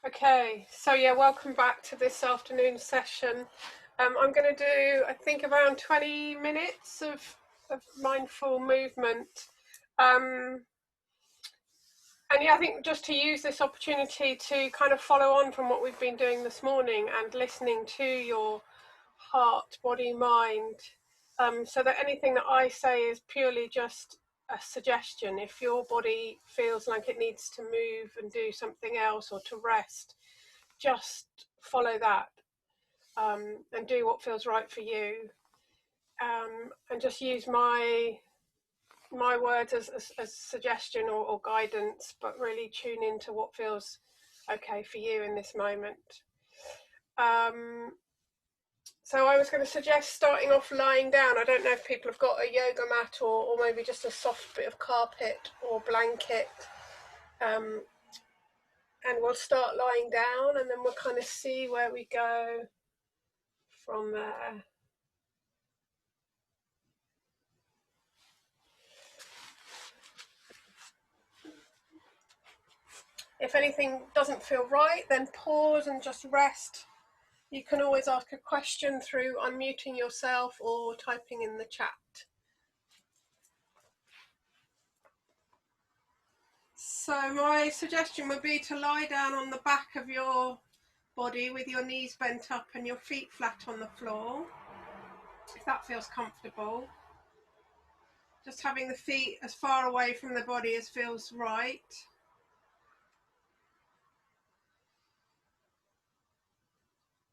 Okay, so yeah, welcome back to this afternoon session. I'm going to do, I think, around 20 minutes of mindful movement. And yeah, I think just to use this opportunity to kind of follow on from what we've been doing this morning and listening to your heart, body, mind, so that anything that I say is purely just a suggestion. If your body feels like it needs to move and do something else or to rest, just follow that, and do what feels right for you, and just use my words as suggestion or guidance, but really tune into what feels okay for you in this moment. So I was going to suggest starting off lying down. I don't know if people have got a yoga mat or maybe just a soft bit of carpet or blanket. And we'll start lying down and then we'll kind of see where we go from there. If anything doesn't feel right, then pause and just rest. You can always ask a question through unmuting yourself or typing in the chat. So my suggestion would be to lie down on the back of your body with your knees bent up and your feet flat on the floor, if that feels comfortable. Just having the feet as far away from the body as feels right.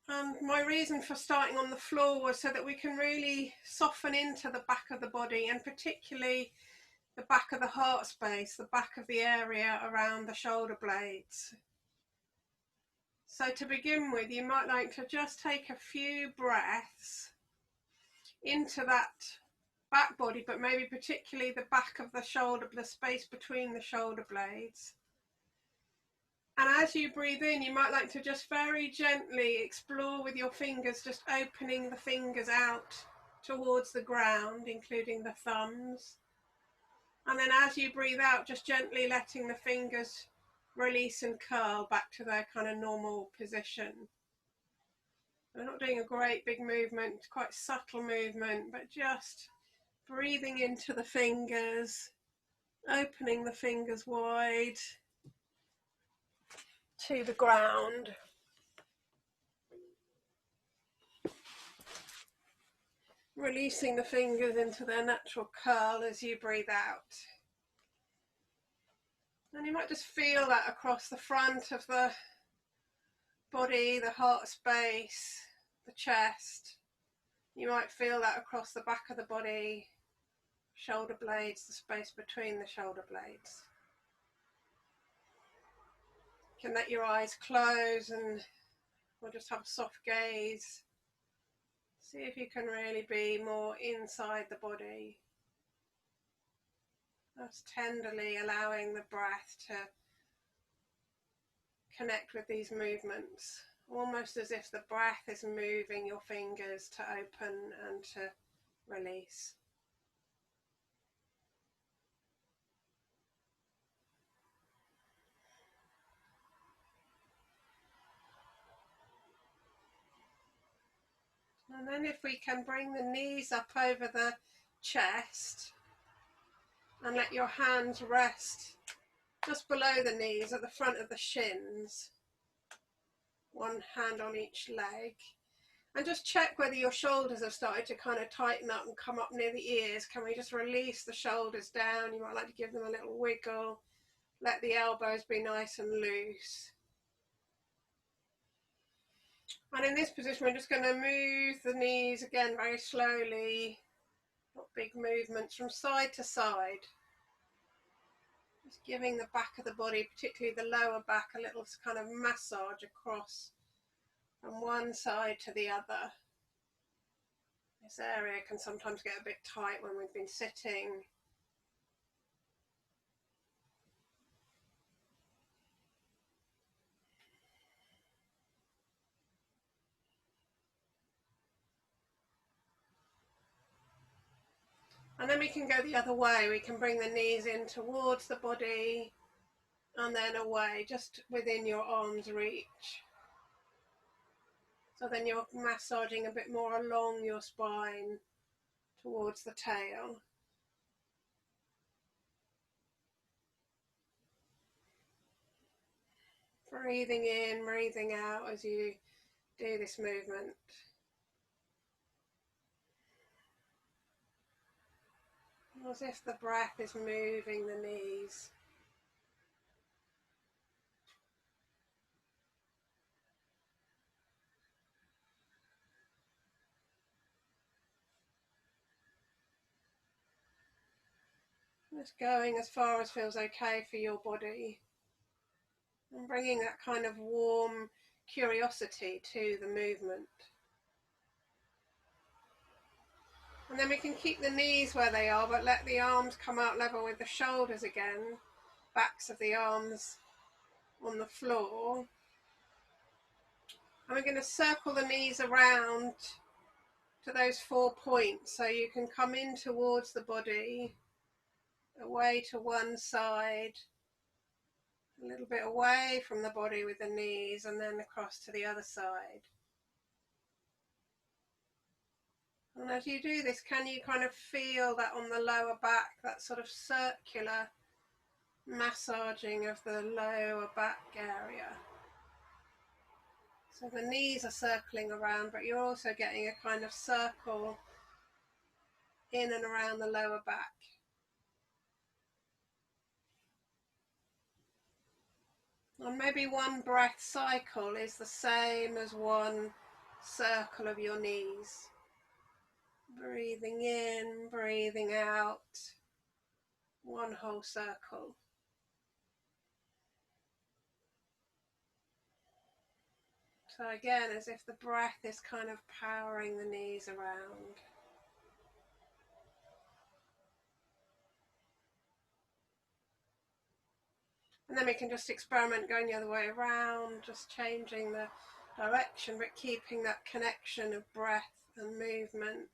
And my reason for starting on the floor was so that we can really soften into the back of the body, and particularly the back of the heart space, the back of the area around the shoulder blades. So to begin with, you might like to just take a few breaths into that back body, but maybe particularly the back of the shoulder, the space between the shoulder blades. And as you breathe in, you might like to just very gently explore with your fingers, just opening the fingers out towards the ground, including the thumbs. And then as you breathe out, just gently letting the fingers release and curl back to their kind of normal position. We're not doing a great big movement, quite subtle movement, but just breathing into the fingers, opening the fingers wide to the ground. Releasing the fingers into their natural curl as you breathe out. And you might just feel that across the front of the body, the heart space, the chest. You might feel that across the back of the body, shoulder blades, the space between the shoulder blades. You can let your eyes close and we'll just have a soft gaze. See if you can really be more inside the body. Just tenderly allowing the breath to connect with these movements, almost as if the breath is moving your fingers to open and to release. And then if we can bring the knees up over the chest and let your hands rest just below the knees at the front of the shins, one hand on each leg, and just check whether your shoulders have started to kind of tighten up and come up near the ears. Can we just release the shoulders down? You might like to give them a little wiggle, let the elbows be nice and loose. And in this position, we're just going to move the knees again very slowly, not big movements, from side to side. Just giving the back of the body, particularly the lower back, a little kind of massage across from one side to the other. This area can sometimes get a bit tight when we've been sitting. And then we can go the other way. We can bring the knees in towards the body and then away, just within your arm's reach. So then you're massaging a bit more along your spine towards the tail. Breathing in, breathing out as you do this movement. As if the breath is moving the knees. Just going as far as feels okay for your body. And bringing that kind of warm curiosity to the movement. And then we can keep the knees where they are, but let the arms come out level with the shoulders again. Backs of the arms on the floor. And we're going to circle the knees around to those 4 points, so you can come in towards the body, away to one side, a little bit away from the body with the knees, and then across to the other side. And as you do this, can you kind of feel that on the lower back, that sort of circular massaging of the lower back area? So the knees are circling around, but you're also getting a kind of circle in and around the lower back. And maybe one breath cycle is the same as one circle of your knees. Breathing in, breathing out, one whole circle. So again, as if the breath is kind of powering the knees around. And then we can just experiment going the other way around, just changing the direction, but keeping that connection of breath and movement.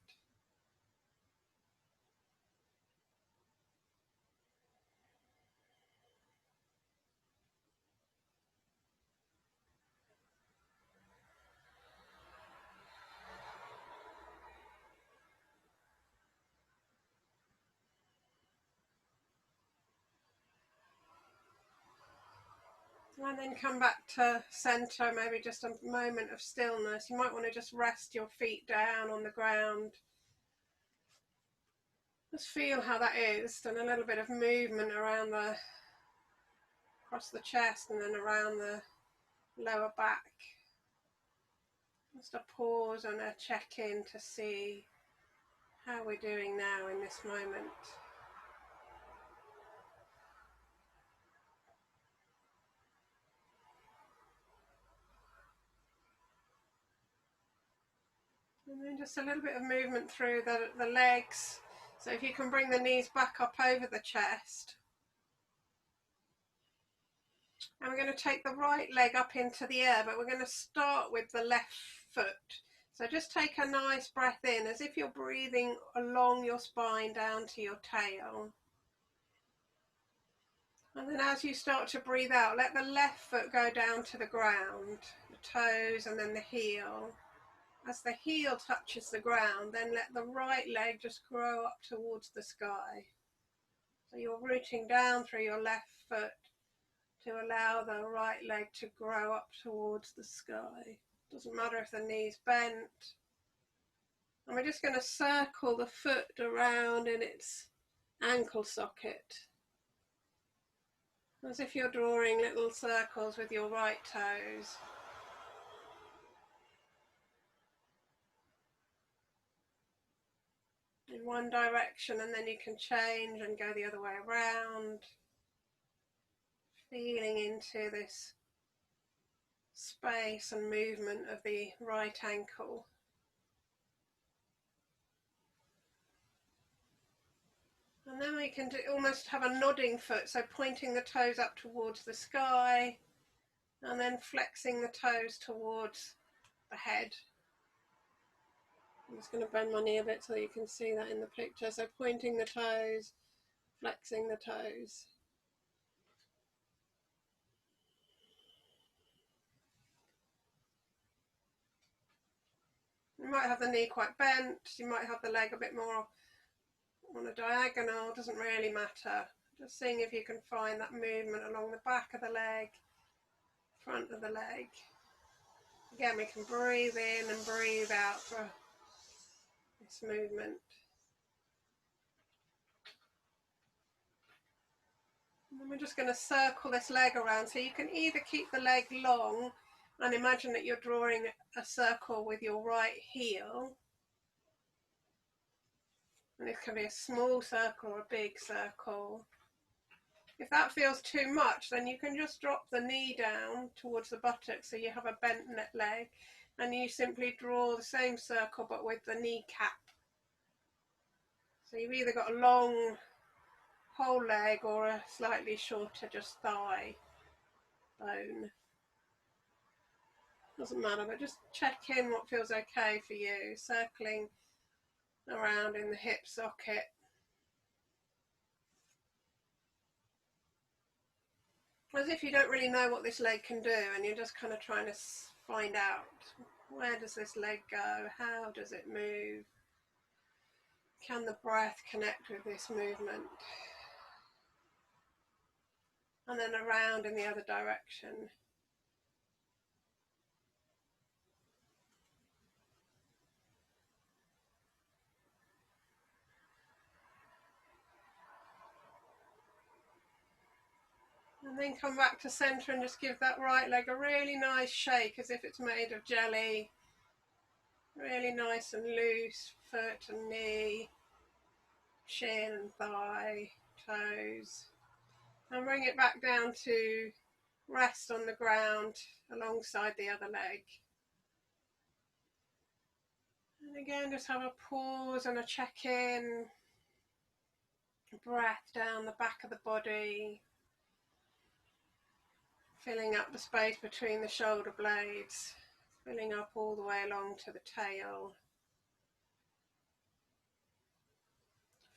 And then come back to center, maybe just a moment of stillness. You might want to just rest your feet down on the ground. Just feel how that is, and a little bit of movement around across the chest and then around the lower back. Just a pause and a check-in to see how we're doing now in this moment. And then just a little bit of movement through the legs. So if you can bring the knees back up over the chest. And we're going to take the right leg up into the air, but we're going to start with the left foot. So just take a nice breath in, as if you're breathing along your spine down to your tail. And then as you start to breathe out, let the left foot go down to the ground, the toes and then the heel. As the heel touches the ground, then let the right leg just grow up towards the sky. So you're rooting down through your left foot to allow the right leg to grow up towards the sky. Doesn't matter if the knee's bent. And we're just going to circle the foot around in its ankle socket, as if you're drawing little circles with your right toes. In one direction, and then you can change and go the other way around, feeling into this space and movement of the right ankle. And then we can almost have a nodding foot, so pointing the toes up towards the sky and then flexing the toes towards the head. I'm just going to bend my knee a bit so you can see that in the picture. So pointing the toes, flexing the toes. You might have the knee quite bent, you might have the leg a bit more on a diagonal, doesn't really matter. Just seeing if you can find that movement along the back of the leg, front of the leg. Again, we can breathe in and breathe out for this movement. And we're just going to circle this leg around, so you can either keep the leg long and imagine that you're drawing a circle with your right heel, and this can be a small circle or a big circle. If that feels too much, then you can just drop the knee down towards the buttocks so you have a bent leg, and you simply draw the same circle but with the kneecap. So you've either got a long whole leg or a slightly shorter just thigh bone. Doesn't matter, but just check in what feels okay for you, circling around in the hip socket. As if you don't really know what this leg can do, and you're just kind of trying to find out, where does this leg go? How does it move? Can the breath connect with this movement? And then around in the other direction. And then come back to centre and just give that right leg a really nice shake as if it's made of jelly. Really nice and loose, foot and knee, shin and thigh, toes. And bring it back down to rest on the ground alongside the other leg. And again, just have a pause and a check-in. Breath down the back of the body, filling up the space between the shoulder blades, filling up all the way along to the tail.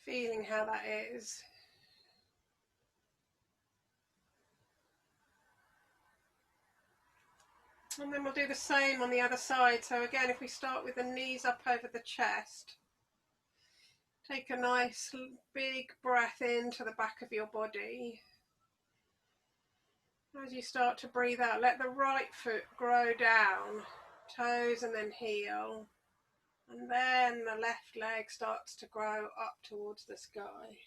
Feeling how that is. And then we'll do the same on the other side. So again, if we start with the knees up over the chest, take a nice big breath into the back of your body. As you start to breathe out, let the right foot grow down, toes and then heel. And then the left leg starts to grow up towards the sky.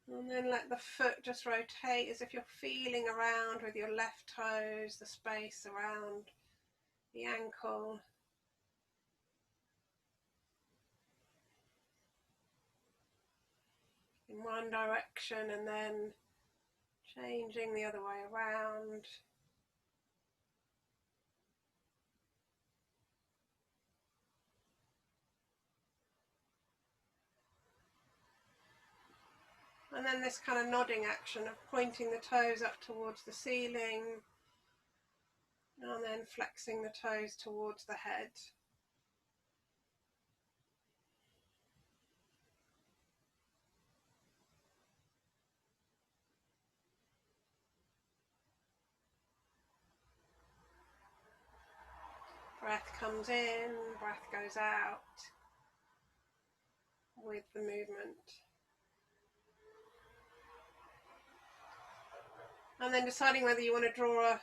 And then let the foot just rotate as if you're feeling around with your left toes, the space around the ankle. In one direction and then changing the other way around. And then this kind of nodding action of pointing the toes up towards the ceiling and then flexing the toes towards the head. Breath comes in, breath goes out with the movement. And then deciding whether you want to draw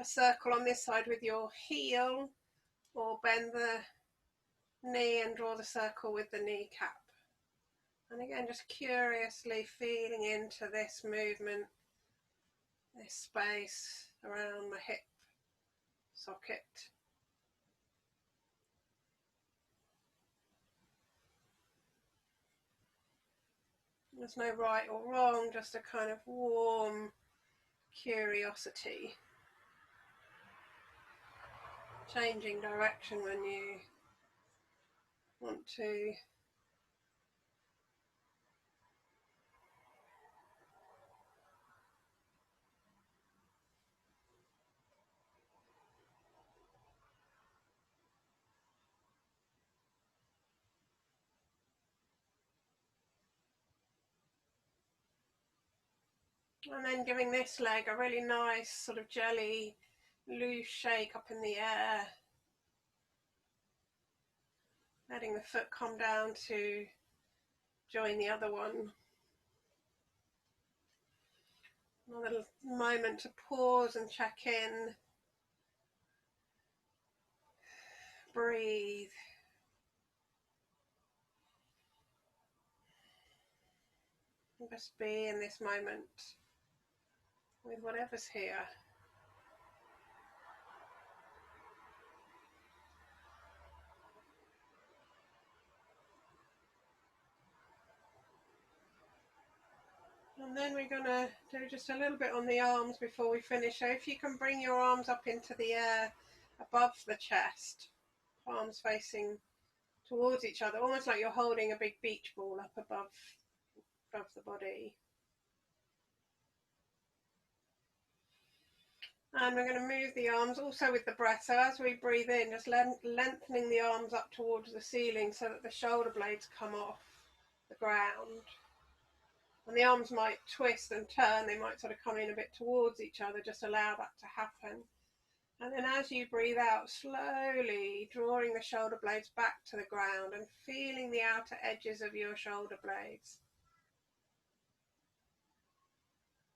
a circle on this side with your heel or bend the knee and draw the circle with the kneecap. And again, just curiously feeling into this movement, this space around the hip socket. There's no right or wrong, just a kind of warm curiosity. Changing direction when you want to. And then giving this leg a really nice sort of jelly loose shake up in the air. Letting the foot come down to join the other one. Another moment to pause and check in. Breathe. And just be in this moment with whatever's here. And then we're going to do just a little bit on the arms before we finish. So if you can bring your arms up into the air above the chest, palms facing towards each other, almost like you're holding a big beach ball up above the body. And we're going to move the arms also with the breath. So as we breathe in, just lengthening the arms up towards the ceiling so that the shoulder blades come off the ground. And the arms might twist and turn, they might sort of come in a bit towards each other, just allow that to happen. And then as you breathe out, slowly drawing the shoulder blades back to the ground and feeling the outer edges of your shoulder blades.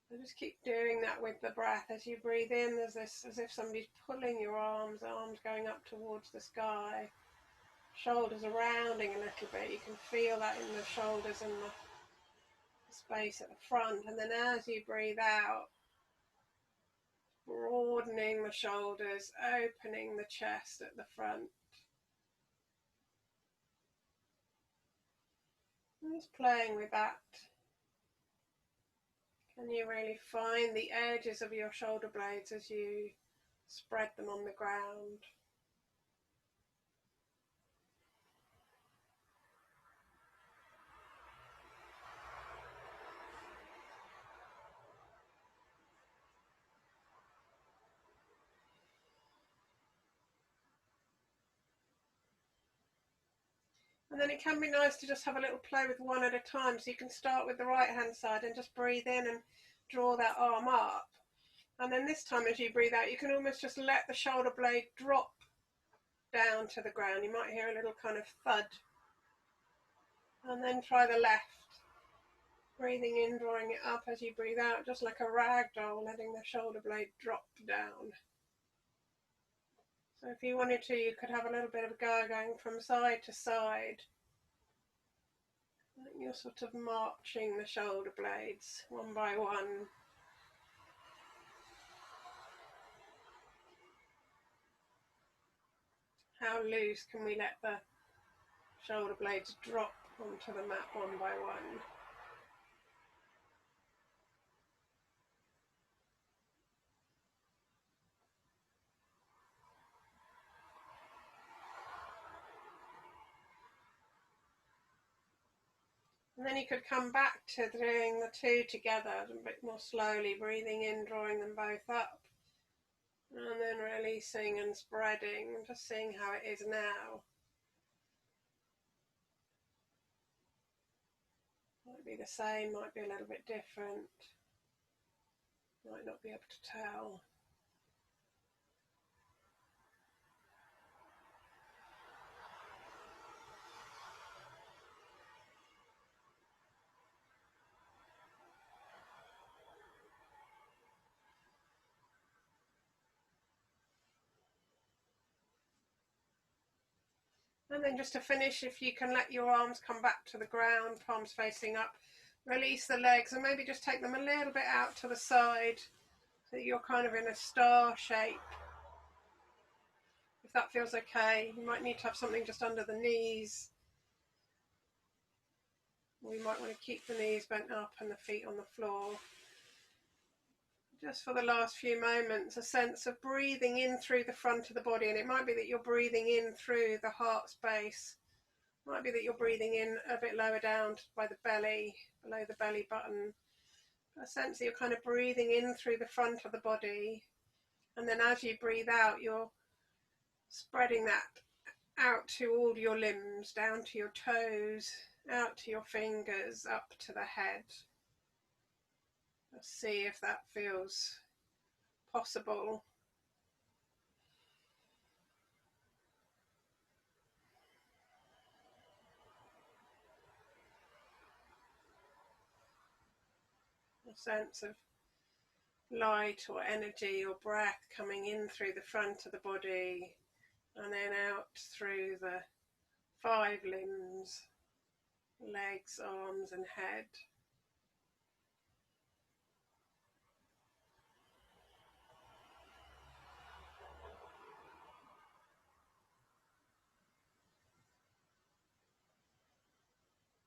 So just keep doing that with the breath. As you breathe in, there's this as if somebody's pulling your arms going up towards the sky. Shoulders are rounding a little bit. You can feel that in the shoulders and the space at the front. And then as you breathe out, broadening the shoulders, opening the chest at the front. And just playing with that. Can you really find the edges of your shoulder blades as you spread them on the ground? And then it can be nice to just have a little play with one at a time. So you can start with the right hand side and just breathe in and draw that arm up. And then this time as you breathe out, you can almost just let the shoulder blade drop down to the ground. You might hear a little kind of thud. And then try the left. Breathing in, drawing it up as you breathe out, just like a rag doll, letting the shoulder blade drop down. So if you wanted to, you could have a little bit of a go going from side to side. You're sort of marching the shoulder blades one by one. How loose can we let the shoulder blades drop onto the mat one by one? And then you could come back to doing the two together a bit more slowly, breathing in, drawing them both up. And then releasing and spreading, and just seeing how it is now. Might be the same, might be a little bit different. Might not be able to tell. And then just to finish, if you can let your arms come back to the ground, palms facing up, release the legs and maybe just take them a little bit out to the side so that you're kind of in a star shape. If that feels okay, you might need to have something just under the knees. We might want to keep the knees bent up and the feet on the floor. Just for the last few moments, a sense of breathing in through the front of the body. And it might be that you're breathing in through the heart space. It might be that you're breathing in a bit lower down by the belly, below the belly button. A sense that you're kind of breathing in through the front of the body. And then as you breathe out, you're spreading that out to all your limbs, down to your toes, out to your fingers, up to the head. Let's see if that feels possible. a sense of light or energy or breath coming in through the front of the body and then out through the 5 limbs, legs, arms and head.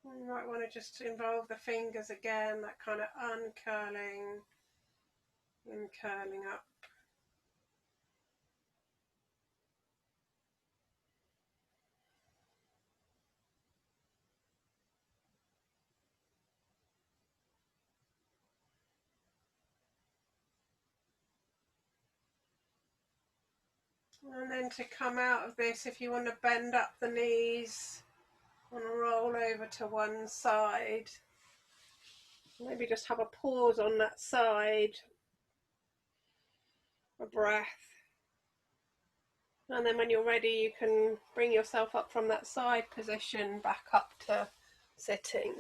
You might want to just involve the fingers again, that kind of uncurling and curling up. And then to come out of this, if you want to bend up the knees and roll over to one side, maybe just have a pause on that side, a breath. And then when you're ready, you can bring yourself up from that side position back up to sitting.